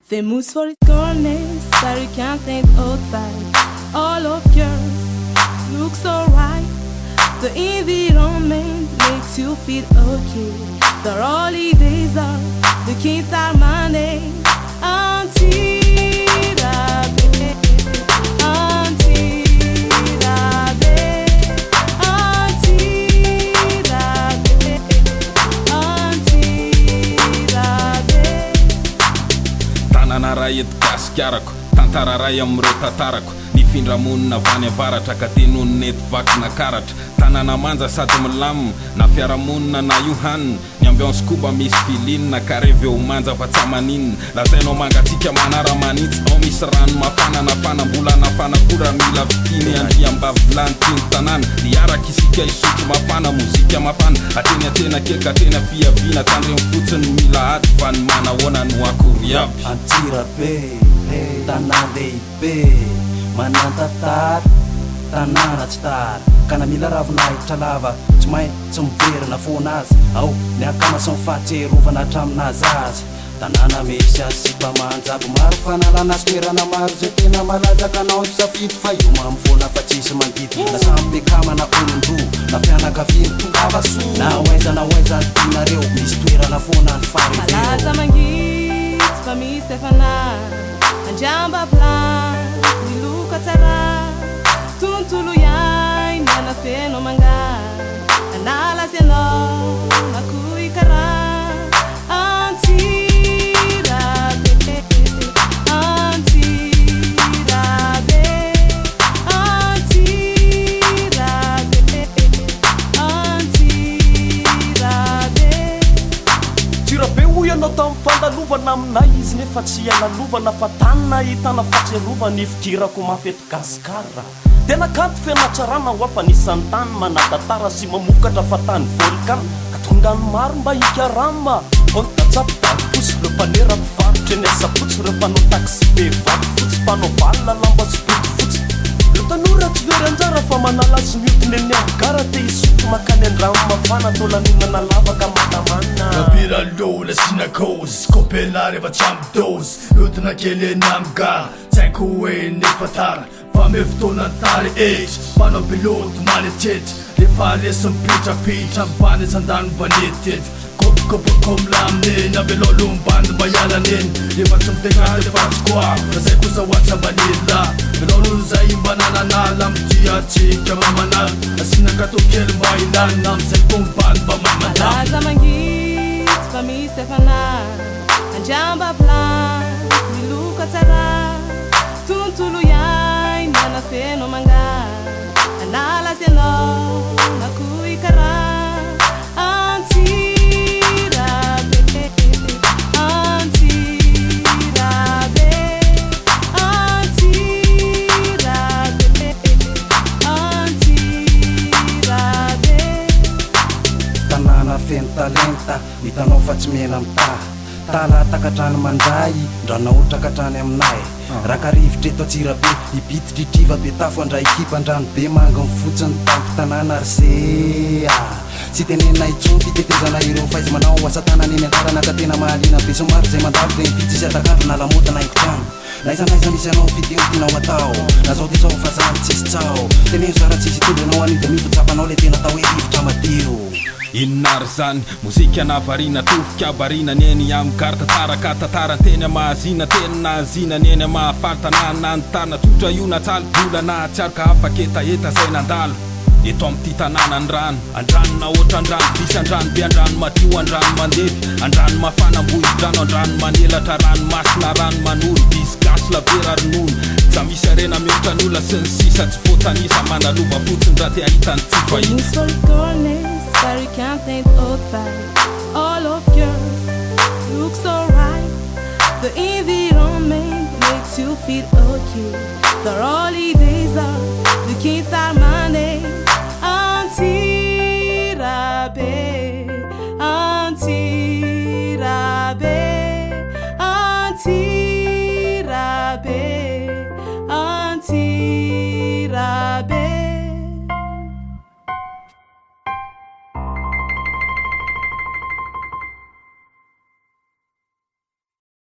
Famous for its girlness, that you can't think outside. All of girls look so right. The environment makes you feel okay. The holidays are the kids are money. Antsirabe, Antsirabe, Antsirabe, Antsirabe. Tanana raha eto gasikarako, tantara ray am'ireo tantarako. Nifindra monina vany avaratra ka tenony nety vaky na karatra. Tanana manja sady milamina na fiaramonina na io hanina. Ny ambiance koba misy filinina ka reveo manja fa tsamaninina. Lazainao mangatsika manara manitsy ao misy rano mafana na fanambolana fanakora mila vitiny andriambavy vilany tanana. Niaraka isika isotro mafana mozika mafana ateny atena kely atena fiaviana tandreny fotsiny mila aty fa ny manahoana no akory aby. Antsirabe tanàna lehibe manantatara tanàna tsy tara kana mila ravinahitra lava tsy mahay tsy miverina foana azy ao ny akama sy mifahatserovana hatraminazy azy tanàna misy asipa manjabo maro fanalana sy toerana maro zay tena malaza kanao safidy fa io mamivona fa tsisy mandidy na samy bekamana olondro na fianakaviany tongavaso na oaiza tinareo misy toerana foana ny fariveo malaza mangitsy fa misy efana anjamba plan niloka tsara tontolo iainy mana feno manga anala sianao na koy kara Antsirabe, Antsirabe, Antsirabe, Antsirabe. Tsirabe hoy ianao tamin'ny fandalovana aminay izy nefa tsy ianalovana fa tanina hitana fahatsiarovana ifikirako mafety gasikara tena kanto fianatsarana ho afa nisan'ny tany manatantara sy mamokatra fa tany volcan ka tongany maro mba hikarama ontatsapitaposy reo mpanera mpivarotra eny asapotsy reo mpanao taxi be vaky fotsy mpanao balina lamba sy fotsifotsy reo tanora tsy very anjara fa manala sy miotiny eny amigara te isotro makany andramo mafana tolanonana lavaka matamanina Piralo, la sinakos, kopela reva chamdos, lutna kele namga, tsanko e nefatara, vame ftona tari age, pano pilot manitet, le fare som pitra pitra, bane sandan vanetet, kop kom lamne, na belolum band bayalanen, le vatsum teka le fatskwa, na seko sa watsa vanilla, belolum zai banana na lam tia chika mamana, asinakato kel bailan nam seko band ba mamana. Malaza mangitsy fa misy efana anjamba plan niloka tsara tontolo iainy mana feno manga anala sianao na koy kara Antsirabe, Antsirabe, Antsirabe, Antsirabe. tanàna feno talenta hitanao fa tsy mena mitaha tala takatrany mandray ndrana otrakatrany aminay rakarivitra eto Antsirabe ibititritriva be tafo andray ekipa andrano be manga mifotsiny tampo tanàna rsea tsy tenenay tson fitetezana ireo faiza manao asa tanany eny antarana ka tena mahalina be somaro zay mandalo de mipitsy sy atakandro na lamotana haingotrano naizanaiza misy anao fideo tianao atao na zao de zao fa zany tsisy tsao teneno zara tsisy tondranao anio de mifotsapanao le tena atao hoe rivotra mateo. Inary zany mozika navarina tofika barina neny amkarta taraka tatarateny mahazina tena nazina neny mahafarta nanantana totra io natsalybola na tsiaraka afaketaeta zay nandalo eto amty tanàna andrano andranona oatra andrano visy andrano be andrano matio andrano mandevy andrano mafana mbohidrano andrano manelatra rano masina rano manolo disgasy labera ronono za misy arena mihoatra ny olona sy ny sisa tsy voatanisa manalova fotsiny raha te ahitany tsy fahita. Famous for its girlness, that you can't think outside. All of girls look so right. The environment makes you feel okay. The holidays are the kids are mine.